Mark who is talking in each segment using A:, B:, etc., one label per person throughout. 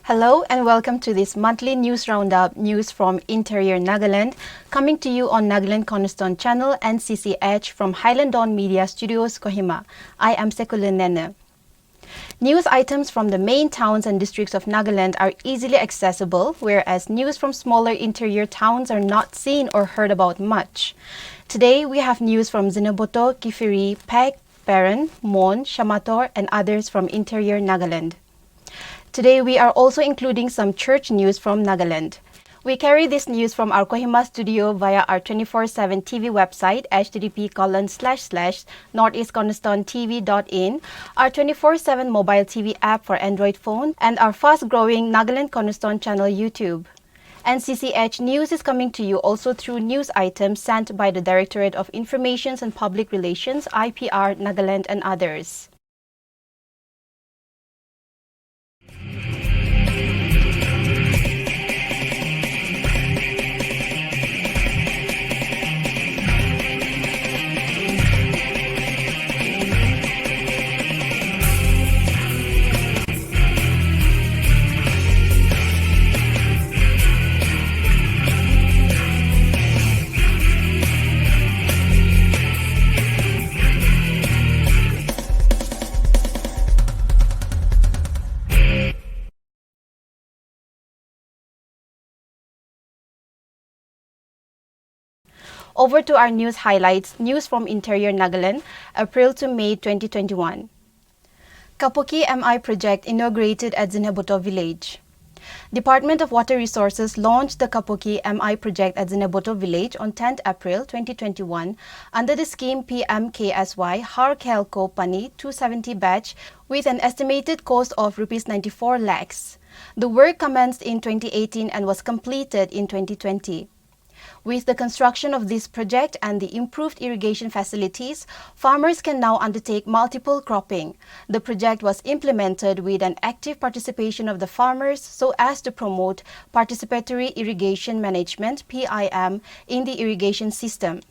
A: Hello and welcome to this monthly news roundup, news from Interior Nagaland, coming to you on Nagaland Cornerstone Channel and CCH from Highland Media Studios, Kohima. I am Sekulin Nene. News items from the main towns and districts of Nagaland are easily accessible, whereas news from smaller interior towns are not seen or heard about much. Today, we have news from Zinaboto, Kifiri, Pek, Peren, Mon, Shamator, and others from Interior Nagaland. Today, we are also including some church news from Nagaland. We carry this news from our Kohima studio via our 24/7 TV website, http://northeastcornerstonetv.in, our 24/7 mobile TV app for Android phone, and our fast-growing Nagaland Cornerstone Channel YouTube. And CCH News is coming to you also through news items sent by the Directorate of Information and Public Relations, IPR, Nagaland, and others. Over to our news highlights, news from Interior Nagaland, April to May 2021. Kapuki MI project inaugurated at Zinaboto village. Department of Water Resources launched the Kapuki MI project at Zinaboto village on 10th April 2021 under the scheme PMKSY Har Khelko Pani 270 batch with an estimated cost of Rs 94 lakhs. The work commenced in 2018 and was completed in 2020. With the construction of this project and the improved irrigation facilities, farmers can now undertake multiple cropping. The project was implemented with an active participation of the farmers so as to promote participatory irrigation management (PIM) in the irrigation system.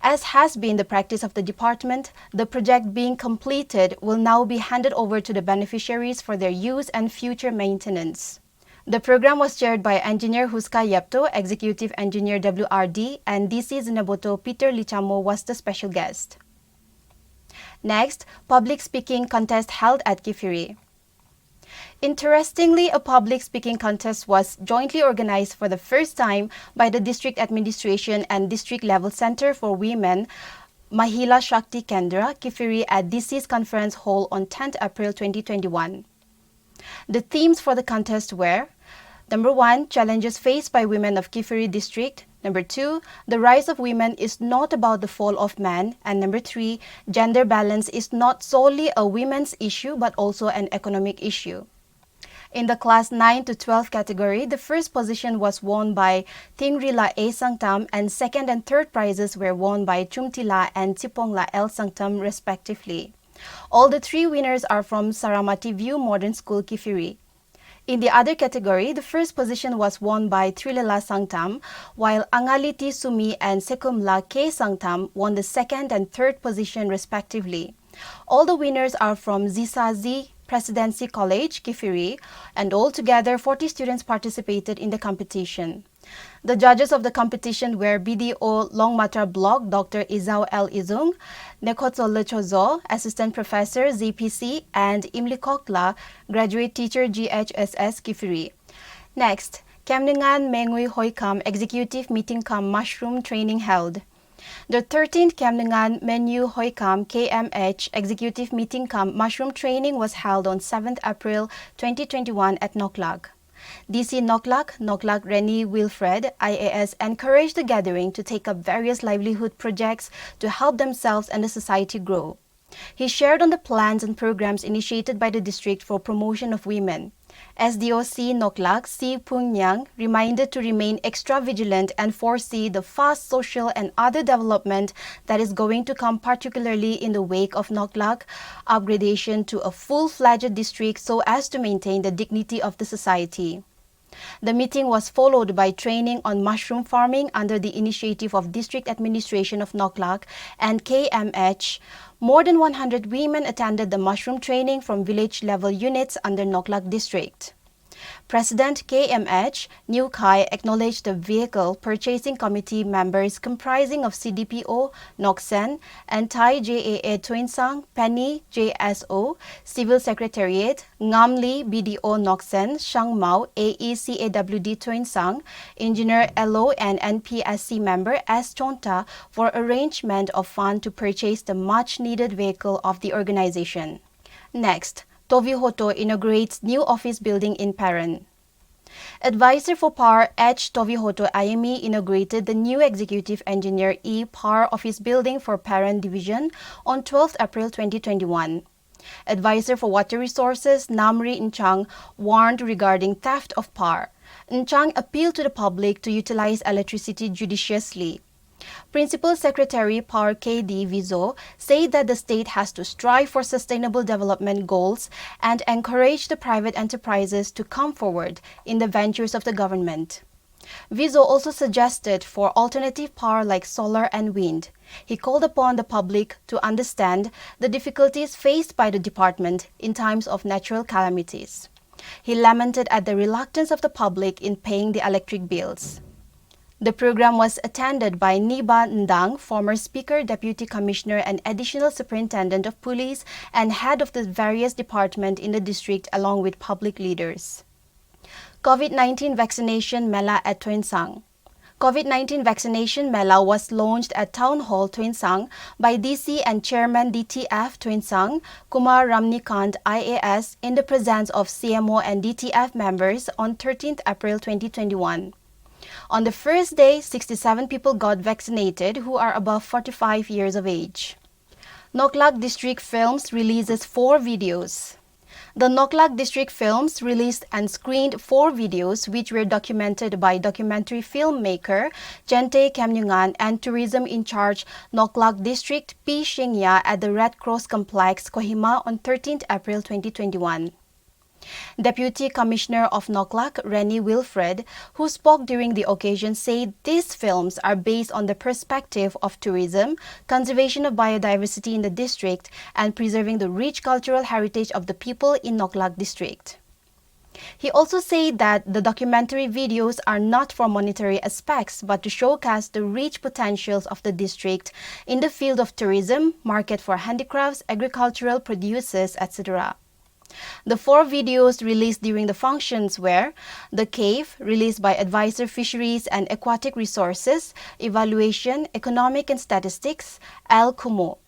A: As has been the practice of the department, the project being completed will now be handed over to the beneficiaries for their use and future maintenance. The program was chaired by Engineer Huska Yepto, Executive Engineer WRD, and DC Zinaboto Peter Lichamo was the special guest. Next, public speaking contest held at Kifiri. Interestingly, a public speaking contest was jointly organized for the first time by the District Administration and District Level Center for Women, Mahila Shakti Kendra, Kifiri at DC's Conference Hall on 10th April 2021. The themes for the contest were: Number 1, challenges faced by women of Kifiri District. Number 2, the rise of women is not about the fall of man. And number 3, gender balance is not solely a women's issue but also an economic issue. In the class 9 to 12 category, the first position was won by Tingrila A. Sangtam and second and third prizes were won by Chumtila and Tipongla L. Sangtam respectively. All the three winners are from Saramati View Modern School, Kifiri. In the other category, the first position was won by Trilila Sangtam, while Angaliti Sumi and Sekumla K. Sangtam won the second and third position respectively. All the winners are from Zisazi Presidency College, Kifiri, and altogether 40 students participated in the competition. The judges of the competition were BDO Longmatra Block Dr. Izao L. Izung, Nekotso Lechozo, Assistant Professor ZPC, and Imli Kokla, Graduate Teacher GHSS Kifiri. Next, Kamningan Mengui Hoikam Executive Meeting Kam Mushroom Training held. The 13th Kamningan Menu Hoikam KMH Executive Meeting Kam Mushroom Training was held on 7th April 2021 at Noklak. DC Noklak Rennie Wilfred, IAS, encouraged the gathering to take up various livelihood projects to help themselves and the society grow. He shared on the plans and programs initiated by the district for promotion of women. SDOC Noklak C. Pungnyang reminded to remain extra vigilant and foresee the fast social and other development that is going to come, particularly in the wake of Noklak upgradation to a full-fledged district so as to maintain the dignity of the society. The meeting was followed by training on mushroom farming under the initiative of District Administration of Noklak and KMH. More than 100 women attended the mushroom training from village-level units under Noklak District. President KMH New Kai acknowledged the vehicle purchasing committee members comprising of CDPO, Noksen, and Thai JAA Tuinsang, Penny JSO, Civil Secretariat, Ngamli BDO Noksen, Shangmao, AECAWD Tuinsang, Engineer LO and NPSC member S. Chonta for arrangement of fund to purchase the much-needed vehicle of the organization. Next, Suruhuto inaugurates new office building in Peren. Advisor for PAR H. Suruhuto IME inaugurated the new Executive Engineer E. PAR office building for Peren Division on 12 April 2021. Advisor for Water Resources Namri Nchang warned regarding theft of PAR. Nchang appealed to the public to utilize electricity judiciously. Principal Secretary PAR KD Vizo said that the state has to strive for sustainable development goals and encourage the private enterprises to come forward in the ventures of the government. Vizo also suggested for alternative power like solar and wind. He called upon the public to understand the difficulties faced by the department in times of natural calamities. He lamented at the reluctance of the public in paying the electric bills. The program was attended by Niba Ndang, former Speaker, Deputy Commissioner and Additional Superintendent of Police and head of the various departments in the district along with public leaders. COVID-19 vaccination Mela at Tuinsang. COVID-19 vaccination Mela was launched at Town Hall Tuinsang by DC and Chairman DTF Tuinsang, Kumar Ramnikant IAS in the presence of CMO and DTF members on 13th April 2021. On the first day, 67 people got vaccinated who are above 45 years of age. Noklak District Films releases 4 videos. The Noklak District Films released and screened 4 videos which were documented by documentary filmmaker Gente Kamnyungan and tourism in charge Noklak District P. Shingya at the Red Cross Complex, Kohima on 13th April 2021. Deputy Commissioner of Noklak, Rennie Wilfred, who spoke during the occasion, said these films are based on the perspective of tourism, conservation of biodiversity in the district, and preserving the rich cultural heritage of the people in Noklak district. He also said that the documentary videos are not for monetary aspects but to showcase the rich potentials of the district in the field of tourism, market for handicrafts, agricultural produces, etc. The 4 videos released during the functions were The Cave, released by Advisor Fisheries and Aquatic Resources, Evaluation, Economic and Statistics, Al Kumo.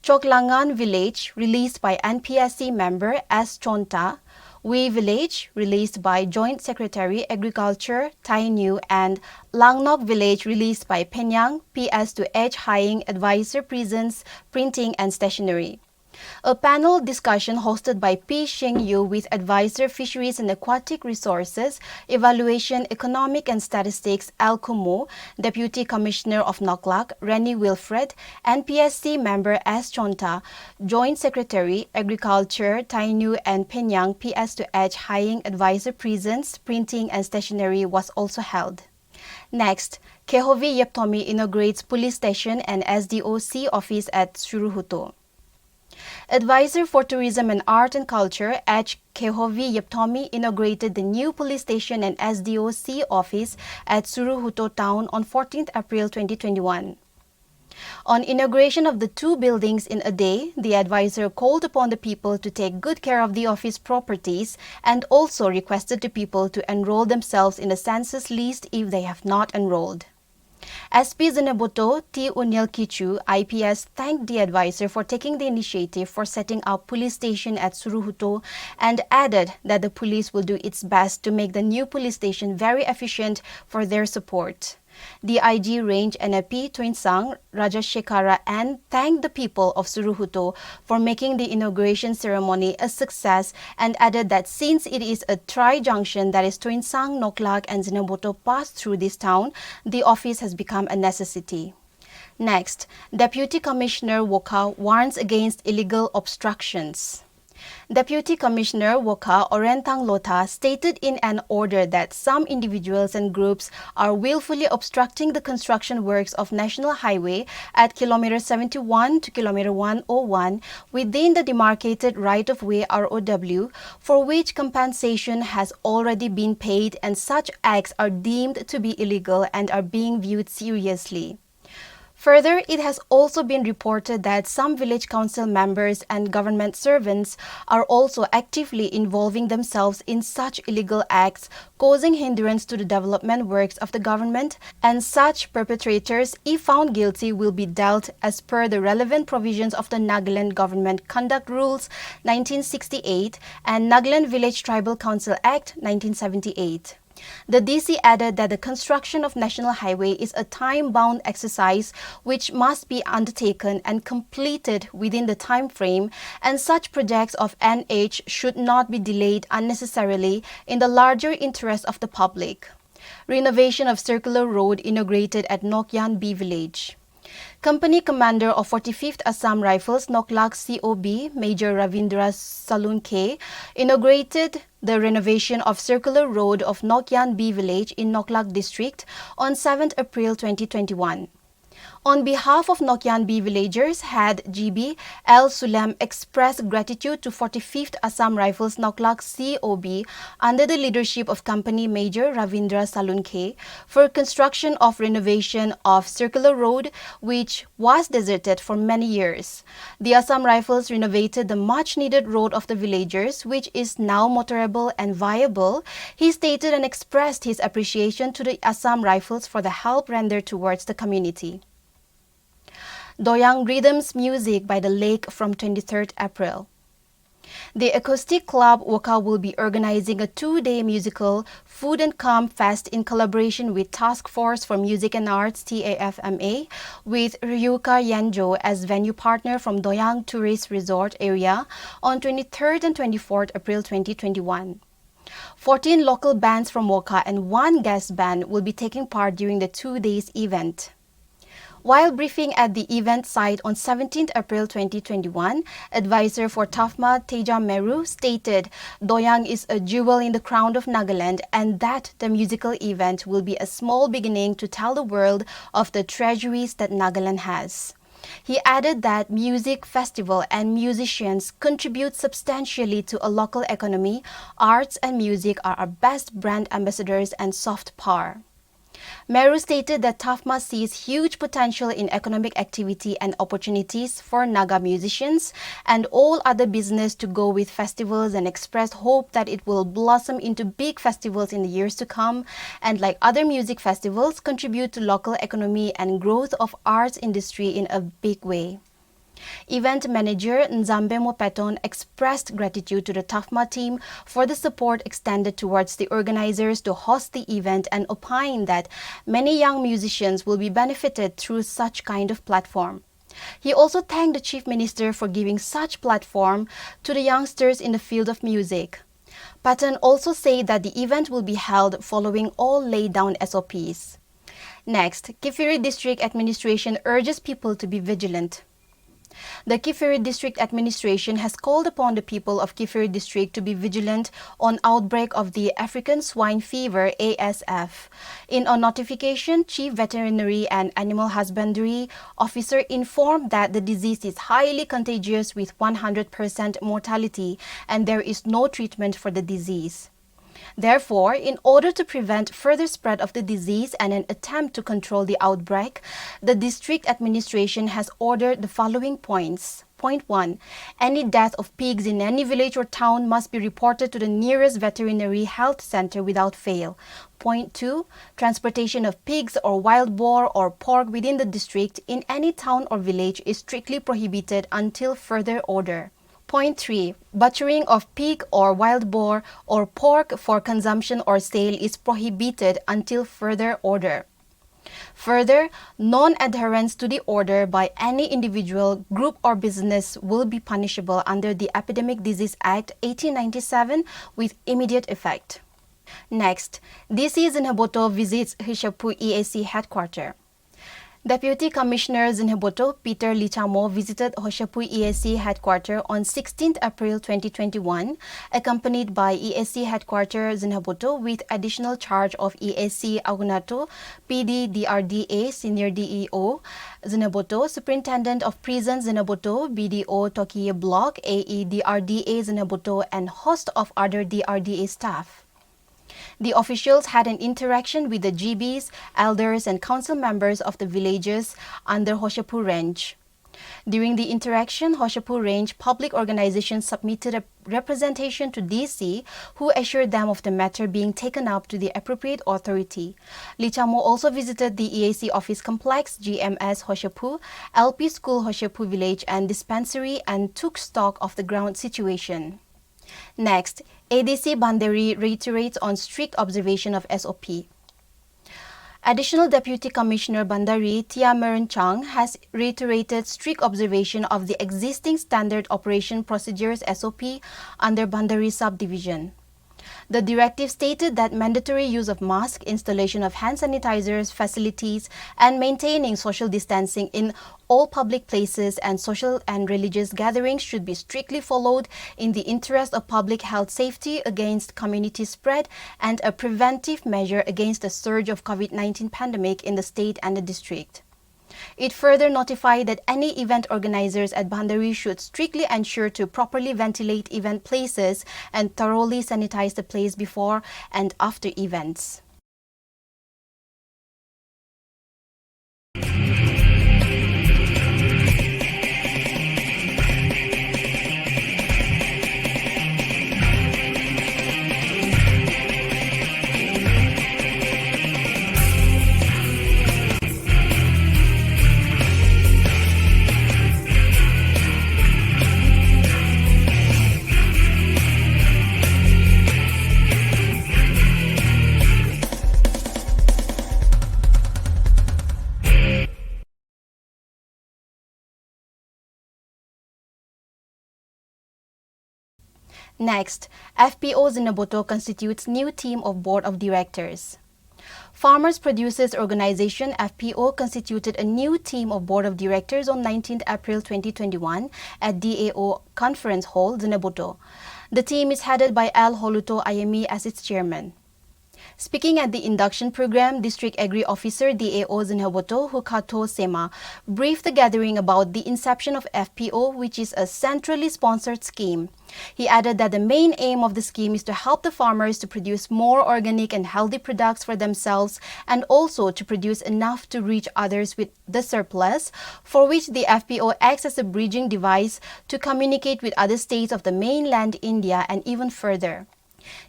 A: Choklangan Village, released by NPSC member S. Chonta, We Village, released by Joint Secretary Agriculture, Tai New, and Langnok Village, released by Penyang, PS to H. Hying, Advisor Prisons, Printing and Stationery. A panel discussion hosted by P. Shing Yu with Advisor Fisheries and Aquatic Resources, Evaluation, Economic and Statistics, Al Kumu, Deputy Commissioner of Noklak, Rennie Wilfred, NPSC member S. Chonta, Joint Secretary, Agriculture, Tainu and Penyang, PS to H. Hying, Advisor Prisons, Printing and Stationery was also held. Next, Kehovi Yeptomi inaugurates police station and SDOC office at Suruhuto. Advisor for Tourism and Art and Culture, H. Kehovi Yeptomi, inaugurated the new police station and SDOC office at Suruhuto town on 14th April 2021. On inauguration of the 2 buildings in a day, the advisor called upon the people to take good care of the office properties and also requested the people to enroll themselves in the census list if they have not enrolled. SP Zenebuto T. Unyal Kichu, IPS, thanked the advisor for taking the initiative for setting up police station at Suruhuto and added that the police will do its best to make the new police station very efficient for their support. The IG Range NAP Tuinsang, Rajashekara, and thanked the people of Suruhuto for making the inauguration ceremony a success and added that since it is a tri-junction, that is Tuinsang, Noklak and Zenebuto pass through this town, the office has become a necessity. Next, Deputy Commissioner Woka warns against illegal obstructions. Deputy Commissioner Woka Orentang Lota stated in an order that some individuals and groups are willfully obstructing the construction works of National Highway at kilometer 71 to kilometer 101 within the demarcated right-of-way ROW, for which compensation has already been paid, and such acts are deemed to be illegal and are being viewed seriously. Further, it has also been reported that some village council members and government servants are also actively involving themselves in such illegal acts, causing hindrance to the development works of the government, and such perpetrators, if found guilty, will be dealt as per the relevant provisions of the Nagaland Government Conduct Rules 1968 and Nagaland Village Tribal Council Act 1978. The DC added that the construction of National Highway is a time-bound exercise which must be undertaken and completed within the time frame, and such projects of NH should not be delayed unnecessarily in the larger interest of the public. Renovation of Circular Road inaugurated at Nokyan B Village. Company Commander of 45th Assam Rifles Noklak COB, Major Ravindra Salunke, inaugurated the renovation of Circular Road of Nokyan B Village in Noklak District on 7th April 2021. On behalf of Nokyan B villagers, Head GB L. Sulem expressed gratitude to 45th Assam Rifles Noklak COB under the leadership of Company Major Ravindra Salunke for construction of renovation of Circular Road, which was deserted for many years. The Assam Rifles renovated the much-needed road of the villagers, which is now motorable and viable. He stated and expressed his appreciation to the Assam Rifles for the help rendered towards the community. Doyang Rhythms Music by the Lake from 23rd April. The Acoustic Club Woka will be organizing a 2-day musical Food and Calm Fest in collaboration with Task Force for Music and Arts TAFMA, with Ryuka Yanjo as venue partner from Doyang Tourist Resort area on 23rd and 24th April 2021. 14 local bands from Woka and 1 guest band will be taking part during the 2 days event. While briefing at the event site on 17th April 2021, advisor for TAFMA Teja Meru stated Doyang is a jewel in the crown of Nagaland and that the musical event will be a small beginning to tell the world of the treasuries that Nagaland has. He added that music festival and musicians contribute substantially to a local economy. Arts and music are our best brand ambassadors and soft power. Meru stated that TAFMA sees huge potential in economic activity and opportunities for Naga musicians and all other business to go with festivals, and expressed hope that it will blossom into big festivals in the years to come and, like other music festivals, contribute to local economy and growth of arts industry in a big way. Event manager Nzambe Mopeton expressed gratitude to the TAFMA team for the support extended towards the organizers to host the event and opined that many young musicians will be benefited through such kind of platform. He also thanked the Chief Minister for giving such platform to the youngsters in the field of music. Patton also said that the event will be held following all laid down SOPs. Next, Kifiri District Administration urges people to be vigilant. The Kifiri District Administration has called upon the people of Kifiri District to be vigilant on outbreak of the African Swine Fever (ASF). In a notification, Chief Veterinary and Animal Husbandry Officer informed that the disease is highly contagious with 100% mortality and there is no treatment for the disease. Therefore, in order to prevent further spread of the disease and an attempt to control the outbreak, the district administration has ordered the following points. Point 1. Any death of pigs in any village or town must be reported to the nearest veterinary health center without fail. Point 2. Transportation of pigs or wild boar or pork within the district in any town or village is strictly prohibited until further order. Point 3. Butchering of pig or wild boar or pork for consumption or sale is prohibited until further order. Further, non-adherence to the order by any individual, group or business will be punishable under the Epidemic Disease Act 1897 with immediate effect. Next, DC Zinaboto visits Hishapu EAC headquarters. Deputy Commissioner Zinheboto Peter Lichamo visited Hoshiarpur ESC headquarters on 16th April 2021, accompanied by ESC headquarters Zinheboto with additional charge of ESC Agunato, PD DRDA Senior DEO Zinheboto, Superintendent of Prisons Zinheboto, BDO Tokiye Block, AE DRDA Zinheboto, and host of other DRDA staff. The officials had an interaction with the GBs, elders and council members of the villages under Hoshiarpur Range. During the interaction, Hoshiarpur Range public organizations submitted a representation to DC, who assured them of the matter being taken up to the appropriate authority. Lichamo also visited the EAC office complex, GMS Hoshiarpur, LP School Hoshiarpur Village and dispensary and took stock of the ground situation. Next, ADC Bandari reiterates on strict observation of SOP. Additional Deputy Commissioner Bandari Tia Meren Chang has reiterated strict observation of the existing standard operation procedures SOP under Bandari subdivision. The directive stated that mandatory use of masks, installation of hand sanitizers, facilities, and maintaining social distancing in all public places and social and religious gatherings should be strictly followed in the interest of public health safety against community spread and a preventive measure against the surge of COVID-19 pandemic in the state and the district. It further notified that any event organizers at Bandari should strictly ensure to properly ventilate event places and thoroughly sanitize the place before and after events. Next, FPO Zinheboto constitutes new team of Board of Directors. Farmers Producers Organization FPO constituted a new team of Board of Directors on 19th April 2021 at DAO Conference Hall, Zinheboto. The team is headed by L. Holuto Ayemi as its chairman. Speaking at the induction program, District Agri Officer DAO Zinheboto Hukato Sema briefed the gathering about the inception of FPO, which is a centrally sponsored scheme. He added that the main aim of the scheme is to help the farmers to produce more organic and healthy products for themselves and also to produce enough to reach others with the surplus, for which the FPO acts as a bridging device to communicate with other states of the mainland India and even further.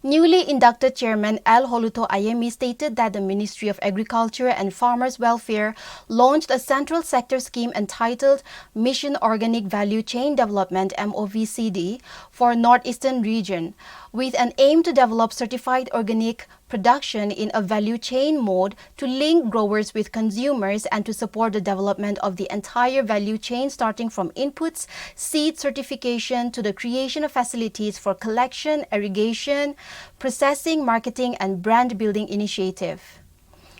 A: Newly inducted Chairman L. Holuto Ayemi stated that the Ministry of Agriculture and Farmers' Welfare launched a central sector scheme entitled Mission Organic Value Chain Development MOVCD for Northeastern Region, with an aim to develop certified organic production in a value chain mode to link growers with consumers and to support the development of the entire value chain starting from inputs, seed certification to the creation of facilities for collection, irrigation, processing, marketing and brand building initiative.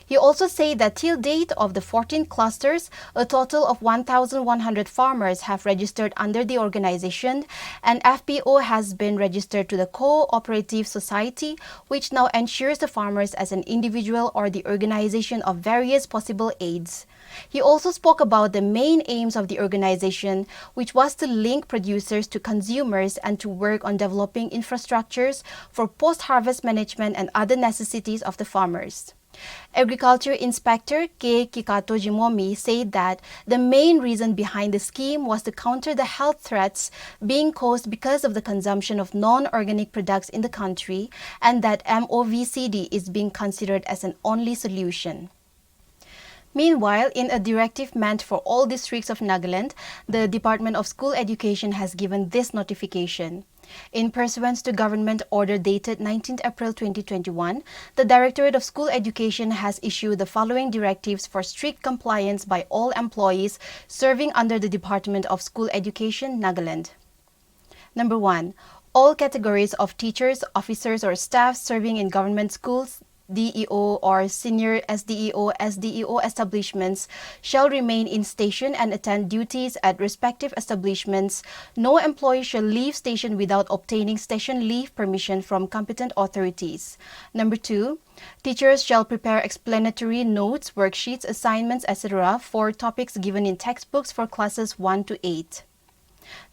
A: He also said that till date of the 14 clusters, a total of 1,100 farmers have registered under the organization, and FPO has been registered to the Cooperative Society, which now ensures the farmers as an individual or the organization of various possible aids. He also spoke about the main aims of the organization, which was to link producers to consumers and to work on developing infrastructures for post-harvest management and other necessities of the farmers. Agriculture Inspector K. Kikato Jimomi said that the main reason behind the scheme was to counter the health threats being caused because of the consumption of non-organic products in the country, and that MOVCD is being considered as an only solution. Meanwhile, in a directive meant for all districts of Nagaland, the Department of School Education has given this notification. In pursuance to Government Order dated 19th April 2021, the Directorate of School Education has issued the following directives for strict compliance by all employees serving under the Department of School Education, Nagaland. Number 1. All categories of teachers, officers or staff serving in government schools SDEO or Senior SDEO, SDEO establishments shall remain in station and attend duties at respective establishments. No employee shall leave station without obtaining station leave permission from competent authorities. Number 2, teachers shall prepare explanatory notes, worksheets, assignments, etc. for topics given in textbooks for classes 1 to 8.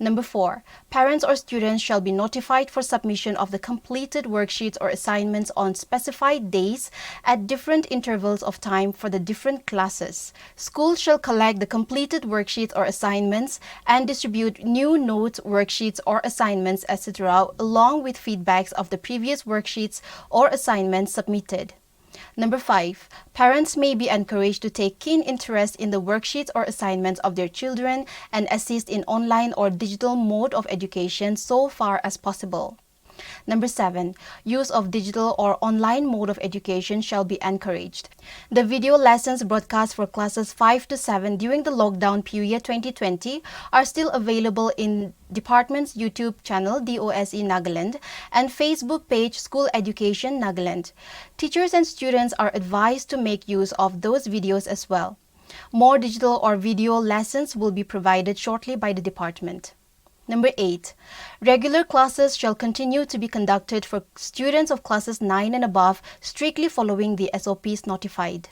A: Number 4, parents or students shall be notified for submission of the completed worksheets or assignments on specified days at different intervals of time for the different classes. Schools shall collect the completed worksheets or assignments and distribute new notes, worksheets, or assignments, etc. along with feedbacks of the previous worksheets or assignments submitted. Number 5, parents may be encouraged to take keen interest in the worksheets or assignments of their children and assist in online or digital mode of education so far as possible. Number 7, use of digital or online mode of education shall be encouraged. The video lessons broadcast for classes 5 to 7 during the lockdown period 2020 are still available in department's YouTube channel DOSE Nagaland and Facebook page School Education Nagaland. Teachers and students are advised to make use of those videos as well. More digital or video lessons will be provided shortly by the department. Number 8, regular classes shall continue to be conducted for students of classes 9 and above, strictly following the SOPs notified.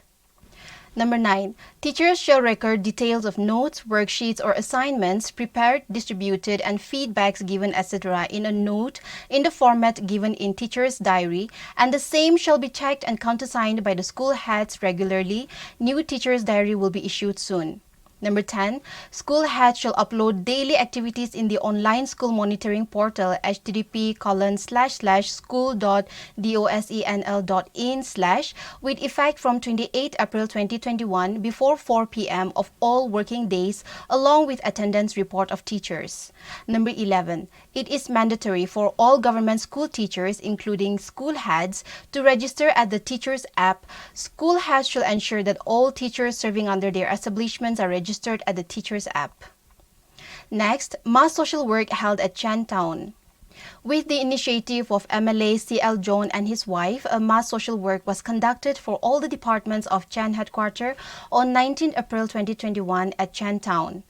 A: Number 9, teachers shall record details of notes, worksheets, or assignments prepared, distributed, and feedbacks given, etc. in a note in the format given in teacher's diary, and the same shall be checked and countersigned by the school heads regularly. New teacher's diary will be issued soon. Number 10, school heads shall upload daily activities in the online school monitoring portal http://school.dosenl.in/ with effect from 28 April 2021 before 4 p.m. of all working days, along with attendance report of teachers. Number 11, it is mandatory for all government school teachers, including school heads, to register at the Teachers app. School heads shall ensure that all teachers serving under their establishments are registered at the Teachers app. Next, mass social work held at Chinatown. With the initiative of MLA C.L. John and his wife, a mass social work was conducted for all the departments of Chan headquarters on 19 April 2021 at Chinatown.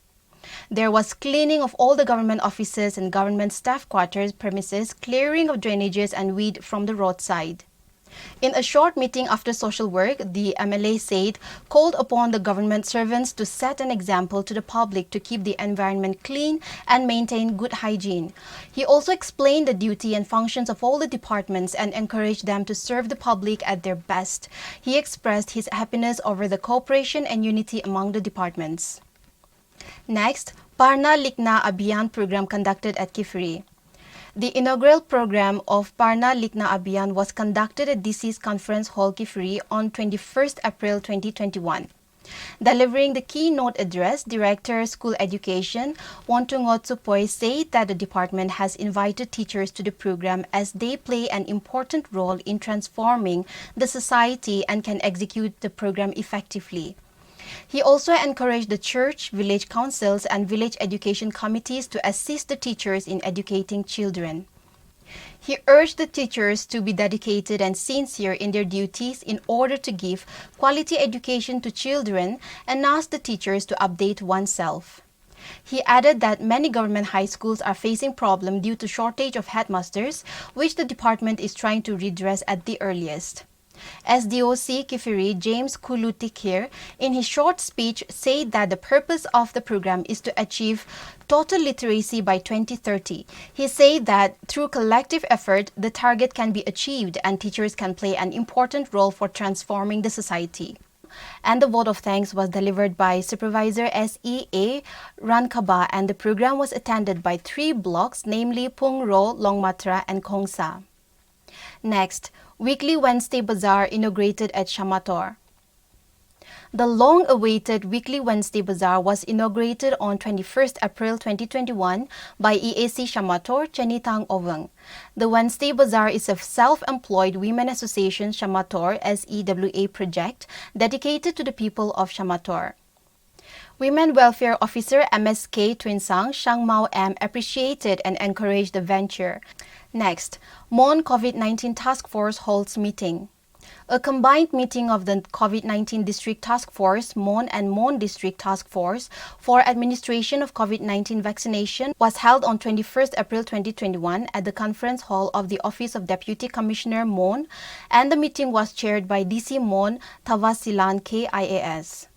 A: There was cleaning of all the government offices and government staff quarters premises, clearing of drainages and weed from the roadside. In a short meeting after social work, the MLA said, called upon the government servants to set an example to the public to keep the environment clean and maintain good hygiene. He also explained the duty and functions of all the departments and encouraged them to serve the public at their best. He expressed his happiness over the cooperation and unity among the departments. Next, Parna Likna Abhiyan program conducted at Kifiri. The inaugural program of Parna Likna Abhiyan was conducted at DC's Conference Hall Kifiri on 21st April 2021. Delivering the keynote address, Director School Education Wontungot Supoy said that the department has invited teachers to the program as they play an important role in transforming the society and can execute the program effectively. He also encouraged the church, village councils, and village education committees to assist the teachers in educating children. He urged the teachers to be dedicated and sincere in their duties in order to give quality education to children and asked the teachers to update oneself. He added that many government high schools are facing problems due to shortage of headmasters, which the department is trying to redress at the earliest. SDOC Kifiri James Kulutikir, in his short speech, said that the purpose of the program is to achieve total literacy by 2030. He said that through collective effort, the target can be achieved and teachers can play an important role for transforming the society. And the vote of thanks was delivered by Supervisor SEA Rankaba, and the program was attended by 3 blocks, namely Pungro, Longmatra, and Kongsa. Next, Weekly Wednesday Bazaar inaugurated at Shamator. The long-awaited Weekly Wednesday Bazaar was inaugurated on 21st April 2021 by EAC Shamator, Chenitang Ovang. The Wednesday Bazaar is a self-employed women association Shamator SEWA project dedicated to the people of Shamator. Women Welfare Officer MSK Twinsang Shang Mao M appreciated and encouraged the venture. Next, Mon COVID-19 Task Force holds meeting. A combined meeting of the COVID-19 District Task Force, MON and MON District Task Force for administration of COVID-19 vaccination was held on 21st April 2021 at the Conference Hall of the Office of Deputy Commissioner MON, and the meeting was chaired by DC MON Tavasilan KIAS.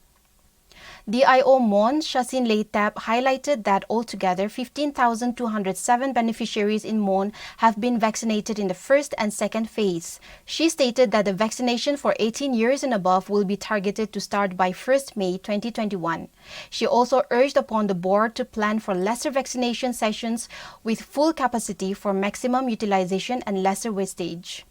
A: DIO Mon Shasin Leitap highlighted that altogether 15,207 beneficiaries in Mon have been vaccinated in the first and second phase. She stated that the vaccination for 18 years and above will be targeted to start by 1st May 2021. She also urged upon the board to plan for lesser vaccination sessions with full capacity for maximum utilization and lesser wastage.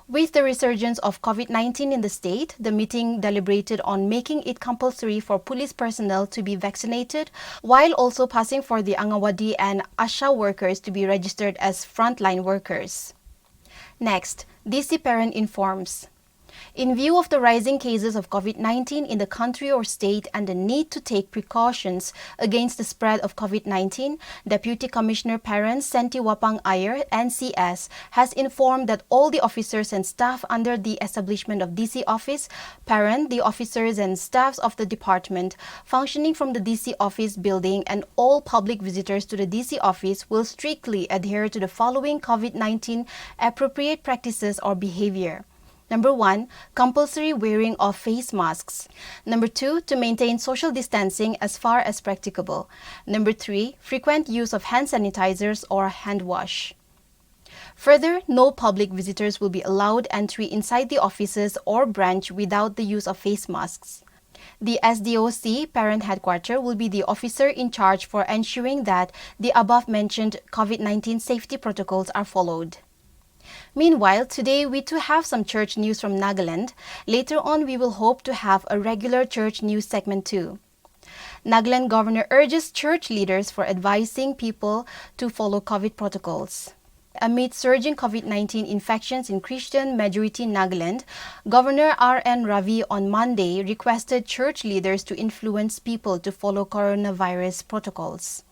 A: With the resurgence of COVID-19 in the state, the meeting deliberated on making it compulsory for police personnel to be vaccinated, while also passing for the Angawadi and Asha workers to be registered as frontline workers. Next, DC Peren informs. In view of the rising cases of COVID-19 in the country or state and the need to take precautions against the spread of COVID-19, Deputy Commissioner Peren Sentiwapang Ayer, NCS, has informed that all the officers and staff under the establishment of DC office, Peren, the officers and staffs of the department functioning from the DC office building, and all public visitors to the DC office will strictly adhere to the following COVID-19 appropriate practices or behavior. Number 1, compulsory wearing of face masks. Number 2, to maintain social distancing as far as practicable. Number 3, frequent use of hand sanitizers or hand wash. Further, no public visitors will be allowed entry inside the offices or branch without the use of face masks. The SDOC parent headquarters will be the officer in charge for ensuring that the above-mentioned COVID-19 safety protocols are followed. Meanwhile, today we too have some church news from Nagaland. Later on, we will hope to have a regular church news segment too. Nagaland Governor urges church leaders for advising people to follow COVID protocols. Amid surging COVID-19 infections in Christian majority Nagaland, Governor R.N. Ravi on Monday requested church leaders to influence people to follow coronavirus protocols.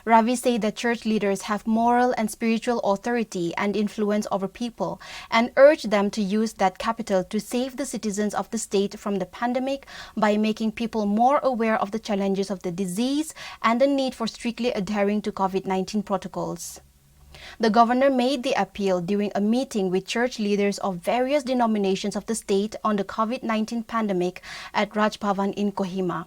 A: Ravi said that church leaders have moral and spiritual authority and influence over people and urged them to use that capital to save the citizens of the state from the pandemic by making people more aware of the challenges of the disease and the need for strictly adhering to COVID-19 protocols. The governor made the appeal during a meeting with church leaders of various denominations of the state on the COVID-19 pandemic at Raj Bhavan in Kohima.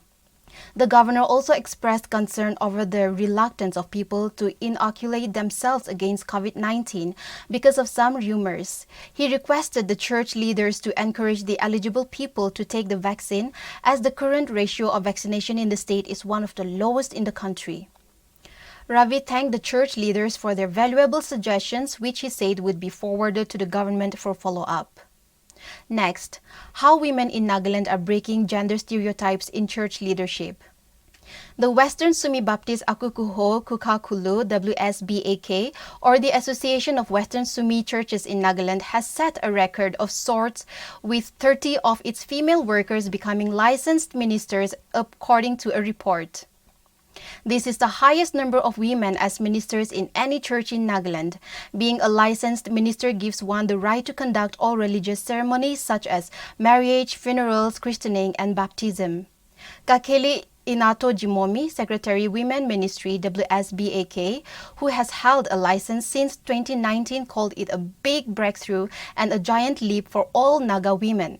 A: The governor also expressed concern over the reluctance of people to inoculate themselves against COVID-19 because of some rumors. He requested the church leaders to encourage the eligible people to take the vaccine, as the current ratio of vaccination in the state is one of the lowest in the country. Ravi thanked the church leaders for their valuable suggestions, which he said would be forwarded to the government for follow-up. Next, how women in Nagaland are breaking gender stereotypes in church leadership. The Western Sumi Baptist Akukuho Kukakulu WSBAK, or the Association of Western Sumi Churches in Nagaland, has set a record of sorts, with 30 of its female workers becoming licensed ministers according to a report. This is the highest number of women as ministers in any church in Nagaland. Being a licensed minister gives one the right to conduct all religious ceremonies such as marriage, funerals, christening, and baptism. Kakeli Inato Jimomi, Secretary Women Ministry WSBAK, who has held a license since 2019, called it a big breakthrough and a giant leap for all Naga women.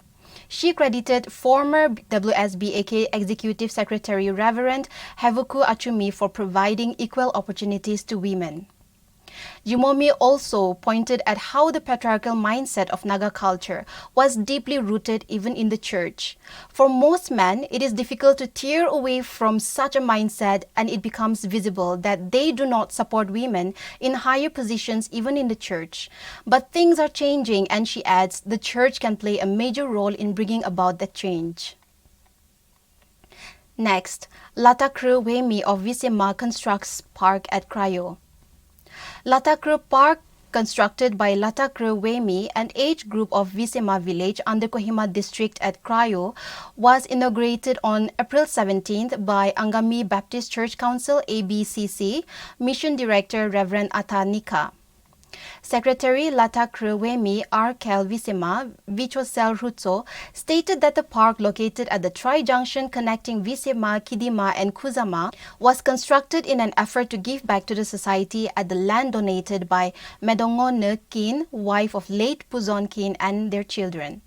A: She credited former WSBAK Executive Secretary Reverend Hevuku Achumi for providing equal opportunities to women. Jumomi also pointed at how the patriarchal mindset of Naga culture was deeply rooted even in the church. For most men, it is difficult to tear away from such a mindset, and it becomes visible that they do not support women in higher positions even in the church. But things are changing, and she adds, the church can play a major role in bringing about that change. Next, Latakru Wemi of Visima constructs park at Cryo. Latakru Park, constructed by Latakru Wemi, an age group of Visima village under Kohima district at Cryo, was inaugurated on April 17th by Angami Baptist Church Council ABCC Mission Director Reverend Atanika. Secretary Lata Krewemi Arkel Visima Suruhuto stated that the park located at the Tri-Junction connecting Visima, Kidima and Kusama was constructed in an effort to give back to the society at the land donated by Medongo Kin, wife of late Puzon Kin and their children.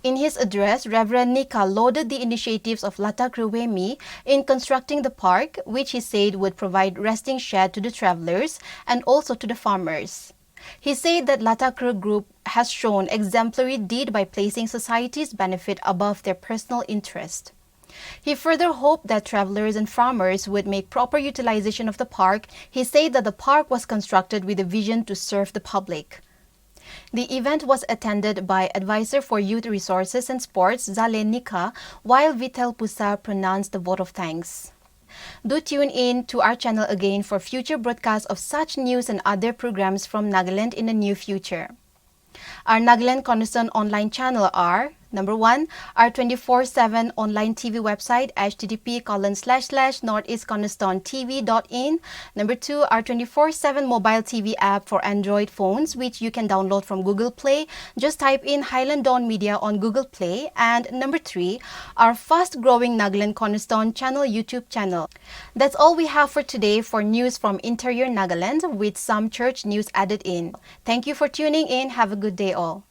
A: In his address, Reverend Nika lauded the initiatives of Lata Krewemi in constructing the park, which he said would provide resting shed to the travelers and also to the farmers. He said that Lata Kru Group has shown exemplary deed by placing society's benefit above their personal interest. He further hoped that travelers and farmers would make proper utilization of the park. He said that the park was constructed with a vision to serve the public. The event was attended by Advisor for Youth Resources and Sports, Zale Nika, while Vitel Pusa pronounced the vote of thanks. Do tune in to our channel again for future broadcasts of such news and other programs from Nagaland in the near future. Our Nagaland Cornerstone online channel are: Number 1, our 24/7 online TV website, http://northeastcornerstonetv.in. Number 2, our 24/7 mobile TV app for Android phones, which you can download from Google Play. Just type in Highland Dawn Media on Google Play. And number 3, our fast-growing Nagaland Cornerstone Channel YouTube channel. That's all we have for today for news from Interior Nagaland with some church news added in. Thank you for tuning in. Have a good day all.